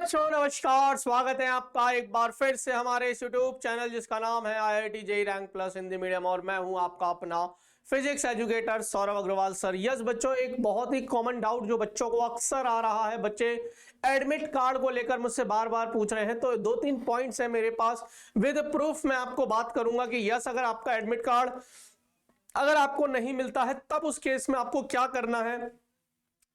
बच्चों नमस्कार, स्वागत है आपका एक बार फिर से हमारे इस यूट्यूब चैनल जिसका नाम है IIT JEE rank plus Hindi medium और मैं हूं आपका अपना physics educator Saurabh Agarwal sir. Yes बच्चों, एक बहुत ही कॉमन डाउट जो बच्चों को अक्सर आ रहा है, बच्चे एडमिट कार्ड को लेकर मुझसे बार बार पूछ रहे हैं। तो दो तीन पॉइंट्स है मेरे पास, विद प्रूफ मैं आपको बात करूंगा कि यस अगर आपका एडमिट कार्ड अगर आपको नहीं मिलता है तब उस केस में आपको क्या करना है,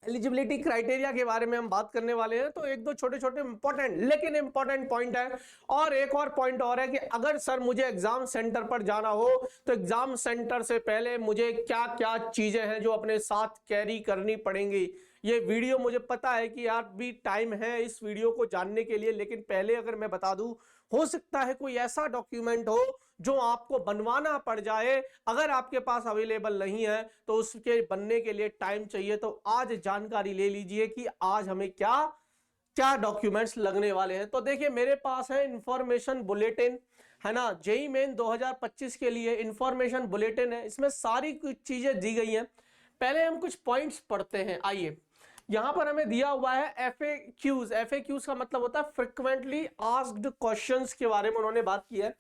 एलिजिबिलिटी क्राइटेरिया के बारे में हम बात करने वाले हैं। तो एक दो छोटे छोटे इंपॉर्टेंट पॉइंट है। और एक और पॉइंट और है कि अगर सर मुझे एग्जाम सेंटर पर जाना हो तो एग्जाम सेंटर से पहले मुझे क्या क्या चीजें हैं जो अपने साथ कैरी करनी पड़ेंगी। ये वीडियो मुझे पता है कि यार भी टाइम है इस वीडियो को जानने के लिए, लेकिन पहले अगर मैं बता दूं, हो सकता है कोई ऐसा डॉक्यूमेंट हो जो आपको बनवाना पड़ जाए। अगर आपके पास अवेलेबल नहीं है तो उसके बनने के लिए टाइम चाहिए। तो आज जानकारी ले लीजिए कि आज हमें क्या क्या डॉक्यूमेंट्स लगने वाले हैं। तो देखिए मेरे पास है इंफॉर्मेशन बुलेटिन, है ना, जेईई मेन 2025 के लिए इंफॉर्मेशन बुलेटिन है। इसमें सारी कुछ चीजें दी गई हैं। पहले हम कुछ पॉइंट्स पढ़ते हैं। आइए, यहां पर हमें दिया हुआ है एफएक्यूज। एफएक्यूज का मतलब होता है फ्रिक्वेंटली आस्क्ड क्वेश्चंस के बारे में उन्होंने बात की है।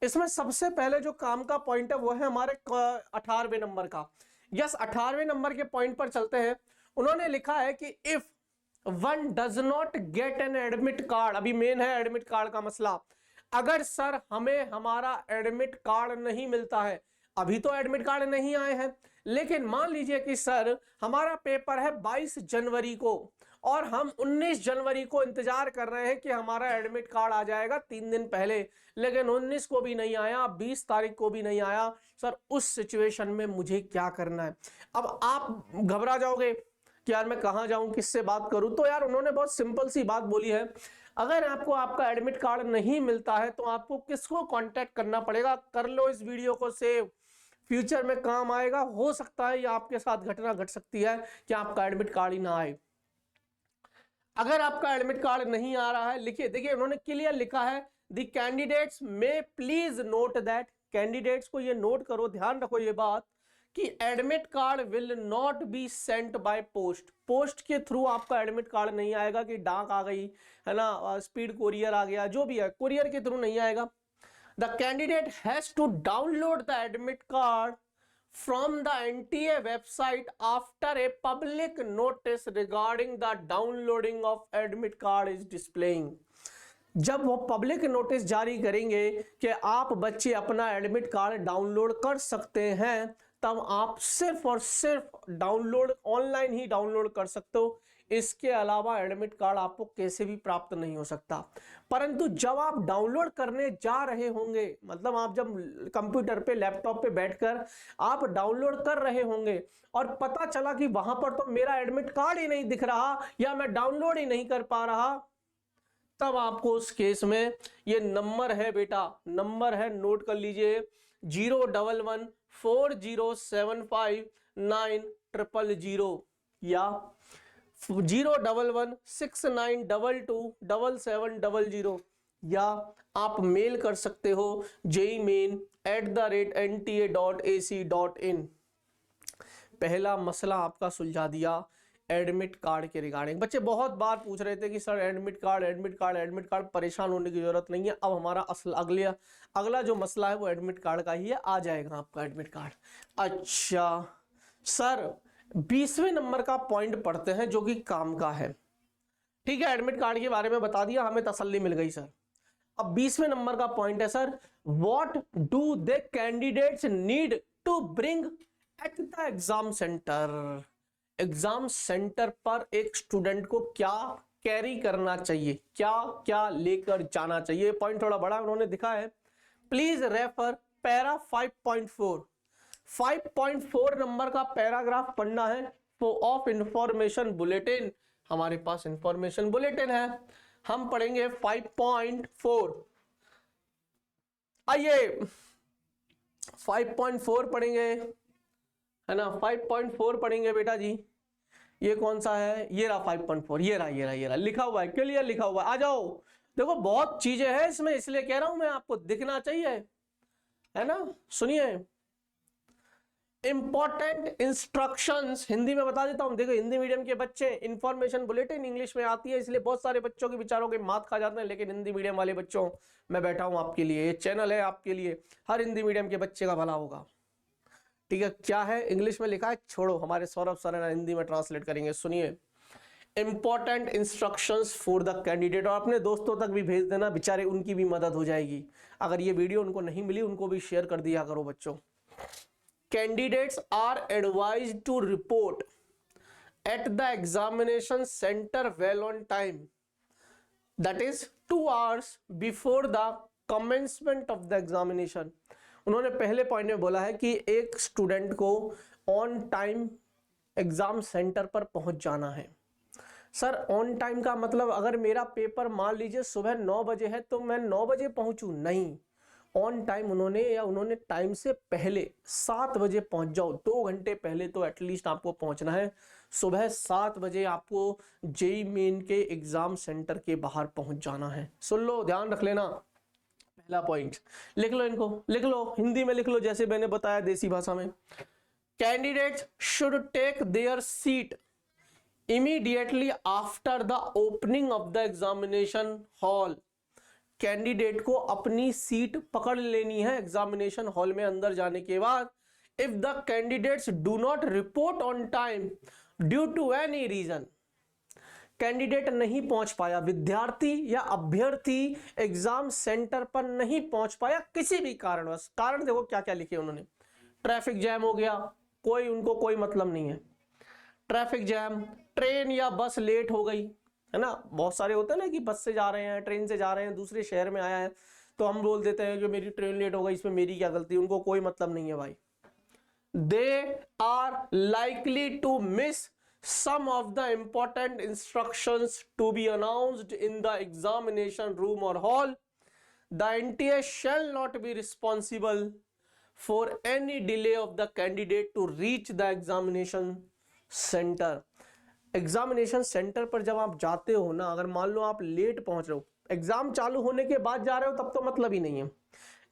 इसमें सबसे पहले जो काम का पॉइंट है वो है हमारे 18वें नंबर का। यस, 18वें नंबर के पॉइंट पर चलते हैं। उन्होंने लिखा है कि if one does not get an admit card, अभी मेन है एडमिट कार्ड का मसला। अगर सर हमें हमारा एडमिट कार्ड नहीं मिलता है, अभी तो एडमिट कार्ड नहीं आए हैं, लेकिन मान लीजिए कि सर हमारा पेपर है 22 जनवरी को और हम 19 जनवरी को इंतजार कर रहे हैं कि हमारा एडमिट कार्ड आ जाएगा 3 दिन पहले, लेकिन 19 को भी नहीं आया, 20 तारीख को भी नहीं आया। सर उस सिचुएशन में मुझे क्या करना है? अब आप घबरा जाओगे कि यार मैं कहां जाऊं, किससे बात करूं। तो यार उन्होंने बहुत सिंपल सी बात बोली है, अगर आपको आपका एडमिट कार्ड नहीं मिलता है तो आपको किसको कांटेक्ट करना पड़ेगा। कर लो इस वीडियो को सेव, फ्यूचर में काम आएगा। हो सकता है या आपके साथ घटना घट सकती है कि आपका एडमिट कार्ड ही ना आए। अगर आपका एडमिट कार्ड नहीं आ रहा है, लिखिए, देखिए उन्होंने क्लियर लिखा है, द कैंडिडेट्स में प्लीज नोट दैट, कैंडिडेट्स को ये नोट करो, ध्यान रखो ये बात कि admit card will not be sent by post. Post के थ्रू आपका एडमिट कार्ड नहीं आएगा कि डाक आ गई, है ना, स्पीड कोरियर आ गया, जो भी है, कुरियर के थ्रू नहीं आएगा। The candidate has to download the admit card from the NTA website after a public notice regarding the downloading of admit card is displaying। जब वो पब्लिक नोटिस जारी करेंगे कि आप बच्चे अपना एडमिट कार्ड डाउनलोड कर सकते हैं, तब आप सिर्फ और सिर्फ डाउनलोड, ऑनलाइन ही डाउनलोड कर सकते हो। इसके अलावा एडमिट कार्ड आपको कैसे भी प्राप्त नहीं हो सकता। परंतु जब आप डाउनलोड करने जा रहे होंगे, मतलब आप जब कंप्यूटर पे, लैपटॉप पे बैठकर आप डाउनलोड कर रहे होंगे और पता चला कि वहां पर तो मेरा एडमिट कार्ड ही नहीं दिख रहा या मैं डाउनलोड ही नहीं कर पा रहा, तब आपको उस केस में ये नंबर है बेटा, नंबर है, नोट कर लीजिए, 01140759000 या 01169227700, या आप मेल कर सकते हो jemain@nta.ac.in। पहला मसला आपका सुलझा दिया एडमिट कार्ड के रिगार्डिंग। बच्चे बहुत बार पूछ रहे थे कि सर एडमिट कार्ड, परेशान होने की जरूरत नहीं है। अब हमारा अगला जो मसला है वो एडमिट कार्ड का ही है, आ जाएगा आपका एडमिट कार्ड। अच्छा सर 20वें नंबर का पॉइंट पढ़ते हैं जो कि काम का है। ठीक है, एडमिट कार्ड के बारे में बता दिया, हमें तसल्ली मिल गई सर। अब 20वें नंबर का पॉइंट है sir, what do they candidates need to bring at the exam centre. Exam centre पर एक स्टूडेंट को क्या कैरी करना चाहिए, क्या क्या लेकर जाना चाहिए। पॉइंट थोड़ा बड़ा उन्होंने दिखा है, प्लीज रेफर पैरा 5.4। 5.4 नंबर का पैराग्राफ पढ़ना है ऑफ इंफॉर्मेशन बुलेटिन। हमारे पास इंफॉर्मेशन बुलेटिन है, हम पढ़ेंगे 5.4। आइए 5.4 पढ़ेंगे, है ना, 5.4 पढ़ेंगे बेटा जी। ये कौन सा है? ये रहा 5.4, ये रहा लिखा हुआ है, क्लियर लिखा हुआ है। आ जाओ, देखो बहुत चीजें हैं इसमें, इसलिए कह रहा हूं मैं, आपको दिखना चाहिए, है ना। सुनिए, इंपॉर्टेंट इंस्ट्रक्शंस हिंदी में बता देता हूं। देखो हिंदी मीडियम के बच्चे, इंफॉर्मेशन बुलेटिन इंग्लिश में आती है, इसलिए बहुत सारे बच्चों के विचारों के मात खा जाते हैं, लेकिन हिंदी मीडियम वाले बच्चों मैं बैठा हूं आपके लिए, ये चैनल है आपके लिए, हर हिंदी मीडियम के बच्चे का भला होगा। ठीक है, क्या है इंग्लिश में लिखा है, छोड़ो, हमारे सौरभ सर है हिंदी में ट्रांसलेट करेंगे। सुनिए, important instructions for the candidate, और अपने दोस्तों तक भी भेज देना, बेचारे उनकी भी मदद हो जाएगी। अगर ये वीडियो उनको नहीं मिली, उनको भी शेयर कर दिया करो बच्चों। Candidates are advised to report at the examination center well on time, that is 2 hours before the commencement of the examination। उन्होंने पहले पॉइंट में बोला है कि एक स्टूडेंट को ऑन टाइम एग्जाम सेंटर पर पहुंच जाना है। सर ऑन टाइम का मतलब, अगर मेरा पेपर मान लीजिए सुबह 9 बजे है तो मैं 9 बजे पहुंचूं? नहीं, ऑन टाइम उन्होंने टाइम से पहले 7 बजे पहुंच जाओ, 2 घंटे पहले तो एटलीस्ट आपको पहुंचना है। सुबह 7 बजे आपको जेईई मेन के एग्जाम सेंटर के बाहर पहुंच जाना है। सुन लो, ध्यान रख लेना, पहला पॉइंट लिख लो, इनको लिख लो, हिंदी में लिख लो जैसे मैंने बताया देसी भाषा में। Candidates should take their seat immediately after the opening of the examination hall. Candidate को अपनी सीट पकड़ लेनी है एग्जामिनेशन हॉल में अंदर जाने के बाद। If the candidates do not report on time due to any reason, candidate नहीं पहुंच पाया, विद्यार्थी या अभ्यर्थी एग्जाम सेंटर पर नहीं पहुंच पाया किसी भी कारणवश, कारण देखो क्या क्या लिखे उन्होंने, ट्रैफिक जैम हो गया, उनको कोई मतलब नहीं है, ट्रैफिक जैम, ट्रेन या बस लेट हो गई, है ना, बहुत सारे होते हैं ना कि बस से जा रहे हैं, ट्रेन से जा रहे हैं, दूसरे शहर में आया है, तो हम बोल देते हैं कि मेरी ट्रेन लेट हो गई, इसमें मेरी क्या गलती, उनको कोई मतलब नहीं है भाई। They are likely to miss some of the important instructions to be announced in the examination room or hall. The NTA shall not be responsible for any delay of the candidate to reach the examination center. Examination centre पर जब आप जाते हो ना, अगर मान लो आप late पहुंच रहे हो, एग्जाम चालू होने के बाद जा रहे हो, तब तो मतलब ही नहीं है,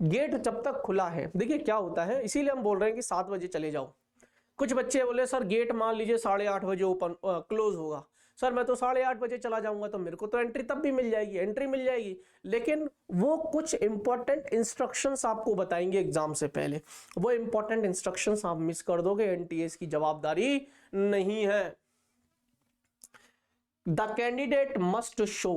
गेट जब तक खुला है। देखिए क्या होता है, इसीलिए हम बोल रहे हैं कि 7 बजे चले जाओ। कुछ बच्चे बोले सर गेट मान लीजिए 8:30 बजे ओपन क्लोज होगा, सर मैं तो 8:30 बजे चला जाऊंगा, तो मेरे को तो एंट्री तब भी मिल जाएगी, एंट्री मिल जाएगी, लेकिन वो कुछ इंपॉर्टेंट इंस्ट्रक्शंस आपको बताएंगे एग्जाम से पहले, वो इंपॉर्टेंट इंस्ट्रक्शंस आप मिस कर दोगे, एनटीए की जवाबदारी नहीं है। The candidate must show,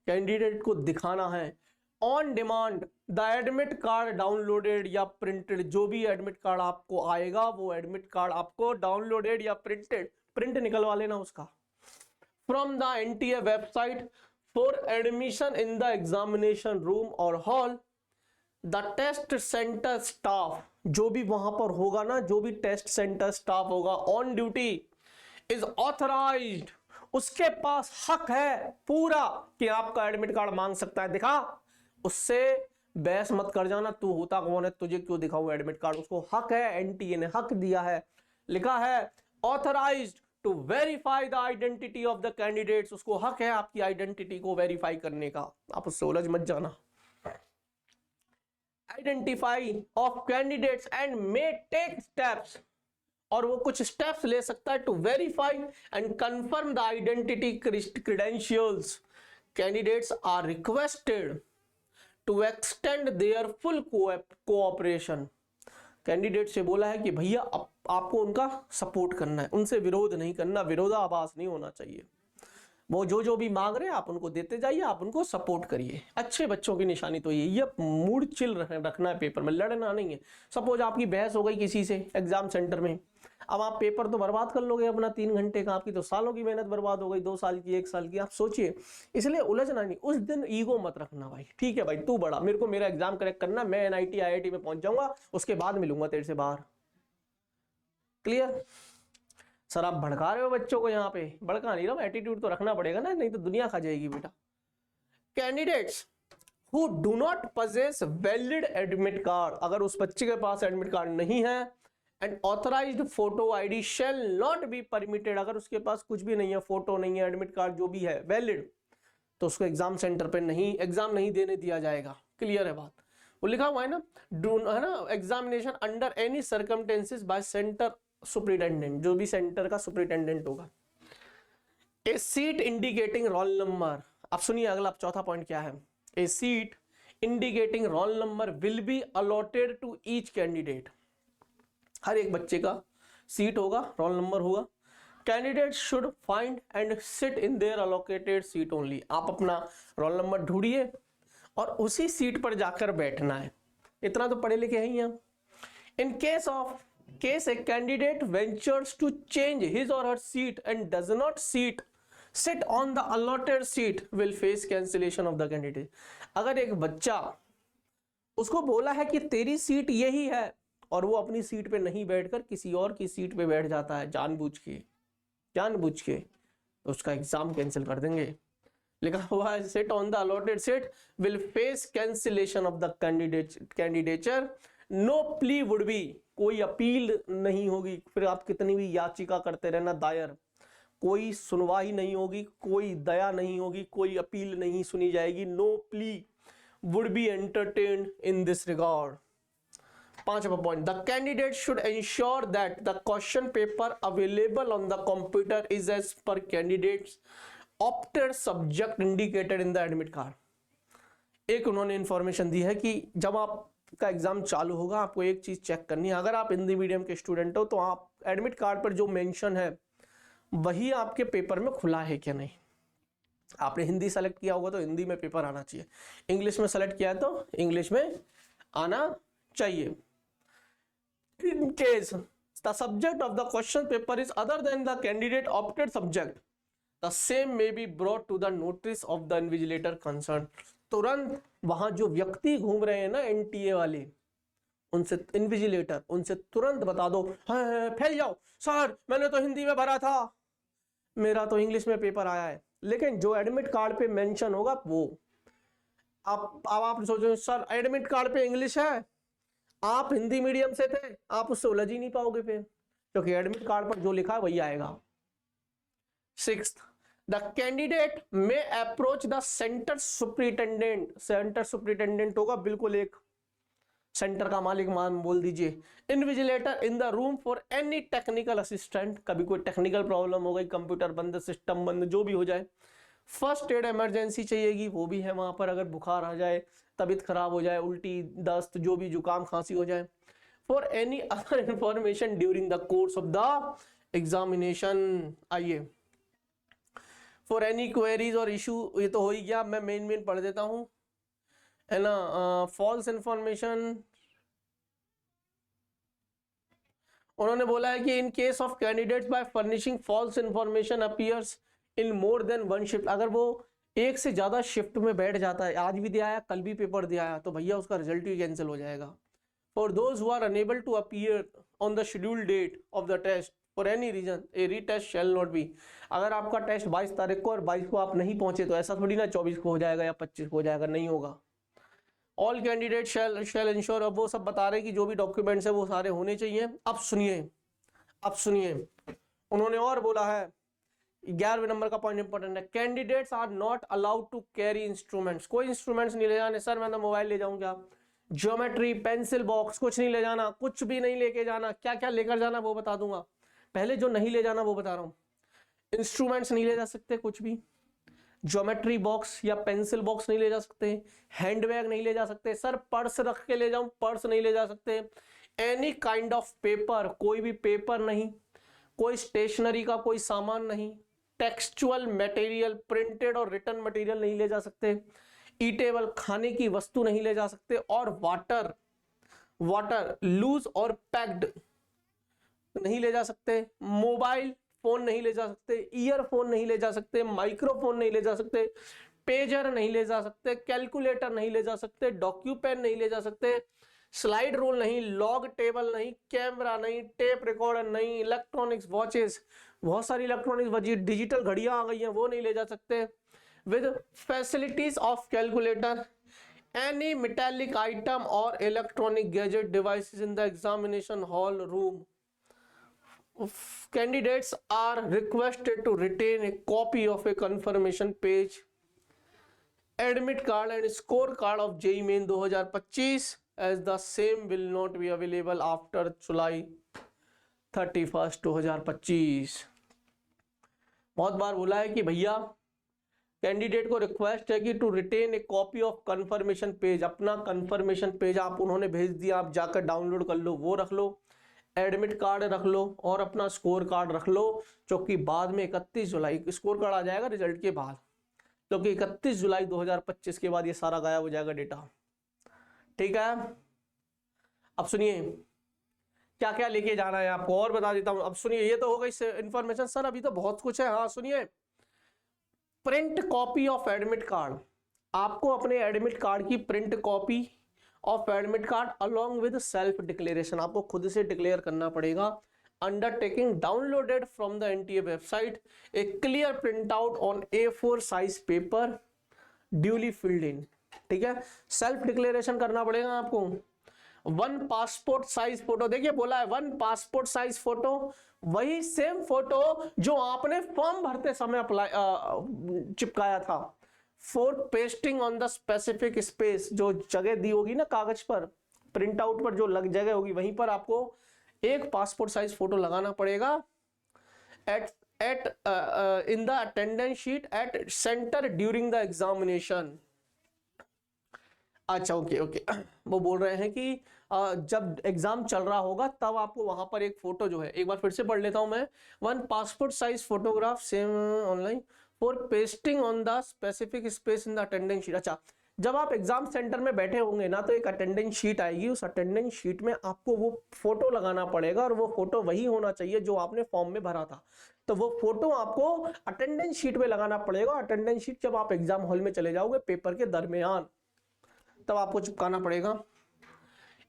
candidate को दिखाना है on demand the admit card downloaded या प्रिंटेड, जो भी एडमिट कार्ड आपको आएगा वो एडमिट कार्ड आपको डाउनलोडेड या प्रिंटेड, प्रिंट निकलवा लेना उसका, from the NTA website for admission in the examination room और hall. The test centre staff, जो भी वहां पर होगा ना, जो भी टेस्ट सेंटर स्टाफ होगा ऑन ड्यूटी, इज ऑथराइज्ड, उसके पास हक है पूरा कि आपका एडमिट कार्ड मांग सकता है, दिखा, उससे बहस मत कर जाना, तू होता कौन है, तुझे क्यों दिखाऊं एडमिट कार्ड, उसको हक है, एनटीए ने हक दिया है, लिखा है authorised to verify the identity of the candidates, उसको हक है आपकी आइडेंटिटी को वेरीफाई करने का, आप उससे उलझ मत जाना। Identify of candidates and may take steps, और वो कुछ स्टेप्स ले सकता है to verify and confirm the identity credentials. Candidates are requested to extend their full cooperation, candidate से बोला है कि भैया आपको उनका सपोर्ट करना है, उनसे विरोध नहीं करना, विरोधाभास नहीं होना चाहिए, वो जो भी मांग रहे हैं आप उनको देते जाइए, आप उनको सपोर्ट करिए। अच्छे बच्चों की निशानी तो ये मूड चिल रखना है, पेपर में लड़ना नहीं है। सपोज आपकी बहस हो गई किसी से एग्जाम सेंटर में, अब आप पेपर तो बर्बाद कर लोगे अपना 3 घंटे का, आपकी तो सालों की मेहनत बर्बाद हो गई, 2 साल की, 1 साल की, आप सोचिए, इसलिए उलझना नहीं। उस दिन ईगो मत रखना भाई, ठीक है भाई तू बड़ा, मेरे को मेरा एग्जाम करेक्ट करना, मैं एनआईटी आईआईटी में पहुंच जाऊंगा, उसके बाद मिलूंगा तेरे से बाहर, क्लियर। सर आप भड़का रहे हो बच्चों को, यहाँ पे भड़का नहीं रहा, एटीट्यूड तो रखना पड़ेगा ना, नहीं तो दुनिया खा जाएगी बेटा। Candidates who do not possess valid admit card, अगर उस बच्चे के पास एडमिट कार्ड नहीं है, and authorised photo ID shell not be permitted, अगर उसके पास कुछ भी नहीं है, फोटो नहीं है, एडमिट कार्ड जो भी है वैलिड, तो उसको एग्जाम सेंटर पे नहीं, एग्जाम नहीं देने दिया जाएगा, क्लियर है बात। वो लिखा हुआ है ना, डू है ना, examination under any circumstances by centre superintendent, जो भी सेंटर का सुपरिटेंडेंट होगा। A seat indicating roll number, अब सुनिए अगला चौथा पॉइंट क्या है। A seat indicating roll number will be allotted to each candidate, हर एक बच्चे का सीट होगा, रोल नंबर होगा। Candidate should find and sit in their allocated seat only, आप अपना रोल नंबर ढूंढिए और उसी सीट पर जाकर बैठना है। इतना तो पढ़े लिखे हैं हम। In case a candidate ventures to change his or her seat and does not sit on the allotted seat will face cancellation of the candidate. अगर एक बच्चा, उसको बोला है कि तेरी सीट यही है, और वो अपनी सीट पे नहीं बैठकर किसी और की सीट पे बैठ जाता है जानबूझ के, तो उसका एग्जाम कैंसिल कर देंगे। लिखा हुआ है sit on the allotted seat will face cancellation of the candidature, no plea would be, कोई अपील नहीं होगी, फिर आप कितनी भी याचिका करते रहना दायर, कोई सुनवाई नहीं होगी, कोई दया नहीं होगी, कोई अपील नहीं सुनी जाएगी। No plea would be entertained in this regard. पांचवा point, the candidate should ensure that the question paper available on the computer is as per candidates opted subject indicated in the admit card. एक उन्होंने information दी है कि जब आपका exam चालू होगा, आपको एक चीज चेक करनी है, अगर आप हिंदी मीडियम के स्टूडेंट हो तो आप एडमिट कार्ड पर जो मेंशन है वही आपके पेपर में खुला है क्या नहीं। आपने हिंदी सेलेक्ट किया होगा तो हिंदी में पेपर आना चाहिए, इंग्लिश में सेलेक्ट किया है तो इंग्लिश में आना चाहिए। In case the subject of the question paper is other than the candidate opted subject, the same may be brought to the notice of the invigilator concerned। तुरंत वहां जो व्यक्ति घूम रहे हैं ना एनटीए वाले, उनसे इन्विजिलेटर, उनसे तुरंत बता दो, फैल जाओ, सर मैंने तो हिंदी में भरा था, मेरा तो इंग्लिश में पेपर आया है। लेकिन जो एडमिट कार्ड पे मेंशन होगा वो, आप सोचो सर एडमिट कार्ड पे इंग्लिश है, आप हिंदी मीडियम से थे, आप उससे उलझ ही नहीं पाओगे फिर, क्योंकि एडमिट कार्ड पर जो लिखा है वही आएगा। सिक्स्थ, द कैंडिडेट में approach the centre superintendent, centre superintendent होगा बिल्कुल एक सेंटर का मालिक मान बोल दीजिए, invigilator in the room for any technical assistant, कभी कोई टेक्निकल प्रॉब्लम हो गई, कंप्यूटर बंद, सिस्टम बंद, जो भी हो जाए, फर्स्ट एड इमरजेंसी चाहिएगी वो भी है वहां पर, अगर बुखार आ जाए, तबीयत खराब हो जाए, उल्टी दस्त, जो भी जुकाम खांसी हो जाए, for any other information during the course of the examination. आइए, फॉर एनी क्वेरीज और इशू, ये तो हो ही गया, मैं मेन पढ़ देता हूं, है ना। फॉल्स इंफॉर्मेशन, उन्होंने बोला है कि in case of candidates by furnishing false information appears in more than one shift, अगर वो एक से ज्यादा शिफ्ट में बैठ जाता है, आज भी दिया है कल भी पेपर दिया है, तो भैया उसका रिजल्ट ही कैंसिल हो जाएगा। For those who are unable to appear on the schedule date of the test for any reason a retest shall not be, अगर आपका टेस्ट 22 तारीख को और 22 को आप नहीं पहुंचे तो ऐसा थोड़ी ना 24 को हो जाएगा या 25 को हो जाएगा, नहीं होगा। ऑल कैंडिडेट शैल इंश्योर, अब वो सब बता रहे कि जो भी डॉक्यूमेंट्स है वो सारे होने चाहिए। अब सुनिए उन्होंने और बोला है, 11वें नंबर का पॉइंट इंपॉर्टेंट है, candidates are not allowed to carry instruments, कोई इंस्ट्रूमेंट्स नहीं ले जाने। सर मैं तो मोबाइल ले जाऊं क्या, ज्योमेट्री, पेंसिल बॉक्स, कुछ नहीं ले जाना, कुछ भी नहीं लेके जाना। क्या क्या लेकर जाना वो बता दूंगा, पहले जो नहीं ले जाना वो बता रहा हूं। इंस्ट्रूमेंट्स नहीं ले जा सकते, कुछ भी ज्योमेट्री बॉक्स या पेंसिल बॉक्स नहीं ले जा सकते, हैंडबैग नहीं ले जा सकते, सर पर्स रख के ले जाऊं, पर्स नहीं ले जा सकते, एनी काइंड ऑफ पेपर, कोई भी पेपर नहीं, कोई स्टेशनरी का कोई सामान नहीं, टेक्सचुअल मटेरियल, प्रिंटेड और रिटन मटेरियल नहीं ले जा सकते, ईटेबल खाने की वस्तु नहीं ले जा सकते, और वाटर लूज और पैक्ड नहीं ले जा सकते, मोबाइल फोन नहीं ले जा सकते, ईयरफोन नहीं ले जा सकते, माइक्रोफोन नहीं ले जा सकते, पेजर नहीं ले जा सकते, कैलकुलेटर नहीं ले जा सकते, डॉक्यूपेन नहीं ले जा सकते, स्लाइड रूल नहीं, लॉग टेबल नहीं, कैमरा नहीं, टेप रिकॉर्डर नहीं, इलेक्ट्रॉनिक्स वॉचेस, बहुत सारी इलेक्ट्रॉनिक्स डिजिटल घड़ियां आ गई हैं वो नहीं ले जा सकते, with facilities of calculator, any metallic item or electronic gadget devices in the examination hall room. Candidates are requested to retain a copy of a confirmation page admit card and score card of JEE Main 2025 as the same will not be available after July 31, 2025। बहुत बार बोला है कि भैया candidate को request है कि to retain a copy of confirmation page, अपना confirmation page आप उन्होंने भेज दिया, आप जाकर डाउनलोड कर लो, वो रख लो, एडमिट कार्ड रख लो और अपना स्कोर कार्ड रख लो, जो कि बाद में 31 जुलाई स्कोर कार्ड आ जाएगा रिजल्ट के बाद, क्योंकि 31 जुलाई 2025 के बाद ये सारा गायब हो जाएगा डेटा। ठीक है, अब सुनिए क्या क्या लेके जाना है आपको और बता देता हूं। अब सुनिए, ये तो हो गई इंफॉर्मेशन सर, अभी तो बहुत कुछ है। हाँ सुनिए, print copy of admit card, आपको अपने एडमिट कार्ड की print copy of admit card along with self declaration, आपको खुद से डिक्लेयर करना पड़ेगा। Undertaking downloaded from the NTA website, A clear print out on A4 size paper duly filled in. ठीक है, सेल्फ डिक्लेरेशन करना पड़ेगा आपको। 1 पासपोर्ट साइज फोटो, देखिए बोला है 1 पासपोर्ट साइज फोटो, वही सेम फोटो जो आपने फॉर्म भरते समय अप्लाई चिपकाया था। For pasting on the specific space, जो जगह दी होगी ना कागज पर, प्रिंट आउट पर जो लग जगह होगी वहीं पर आपको एक पासपोर्ट साइज फोटो लगाना पड़ेगा। At in the attendance sheet at centre during the examination. अच्छा ओके ओके, वो बोल रहे हैं कि जब एग्जाम चल रहा होगा तब आपको वहां पर एक फोटो जो है, एक बार फिर से पढ़ लेता हूं मैं। 1 passport size photograph same online for pasting on the specific space in the attendance sheet. अच्छा, जब आप एग्जाम सेंटर में बैठे होंगे ना तो एक अटेंडेंस शीट आएगी, उस अटेंडेंस शीट में आपको वो फोटो लगाना पड़ेगा और वो फोटो वही होना चाहिए जो आपने फॉर्म में भरा था। तो वो फोटो आपको अटेंडेंस शीट में लगाना पड़ेगा। अटेंडेंस शीट जब आप एग्जाम हॉल में चले जाओगे पेपर के दरमियान, तब आपको चिपकाना पड़ेगा।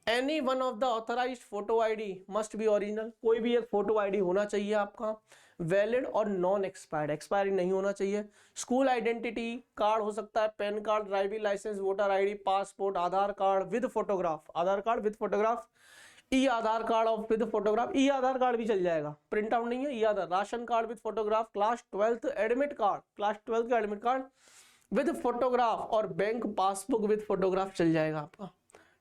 Any one of the authorised photo ID must be original, कोई भी एक फोटो आईडी होना चाहिए आपका, वैलिड और नॉन एक्सपायर्ड, एक्सपायरी नहीं होना चाहिए। स्कूल आइडेंटिटी कार्ड हो सकता है, PAN card, driving licence, voter ID, passport, Aadhaar card with photograph, Aadhaar card with photograph, e Aadhaar card of with photograph, e Aadhaar card भी चल जाएगा, प्रिंट आउट नहीं है, e Aadhaar, ration card with photograph, class 12th admit card, class 12th का admit card with photograph और bank passbook with photograph चल जाएगा आपका।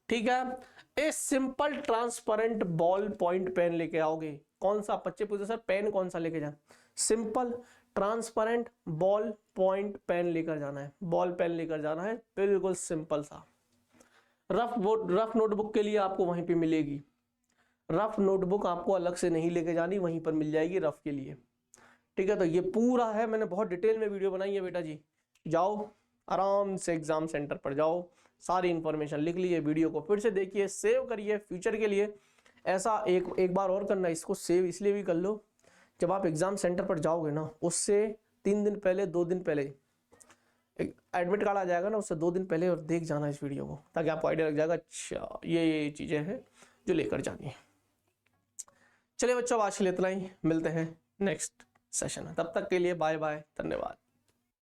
ठीक है, a simple transparent ball point pen लेके आओगे। कौन सा, बच्चे पूछे सर पेन कौन सा लेके जाए, simple transparent ball point pen लेकर जाना है, बॉल पेन लेकर जाना है, बिल्कुल सिंपल सा। रफ नोटबुक के लिए आपको वहीं पे मिलेगी, रफ नोटबुक आपको अलग से नहीं लेके जानी, वहीं पर मिल जाएगी रफ के लिए। ठीक है, तो ये पूरा है, मैंने बहुत डिटेल में वीडियो बनाई है बेटा जी, जाओ आराम से एग्जाम सेंटर पर जाओ, सारी इंफॉर्मेशन लिख लीजिए, वीडियो को फिर से देखिए, सेव करिए फ्यूचर के लिए। ऐसा एक बार और करना, इसको सेव इसलिए भी कर लो, जब आप एग्जाम सेंटर पर जाओगे ना उससे 3 दिन पहले 2 दिन पहले एडमिट कार्ड आ जाएगा ना, उससे 2 दिन पहले और देख जाना इस वीडियो को, ताकि आपको आइडिया लग जाएगा अच्छा ये चीजें हैं जो लेकर जानी है। चलिए बच्चों, आज के लिए इतना ही, मिलते हैं नेक्स्ट सेशन में, तब तक के लिए बाय बाय, धन्यवाद।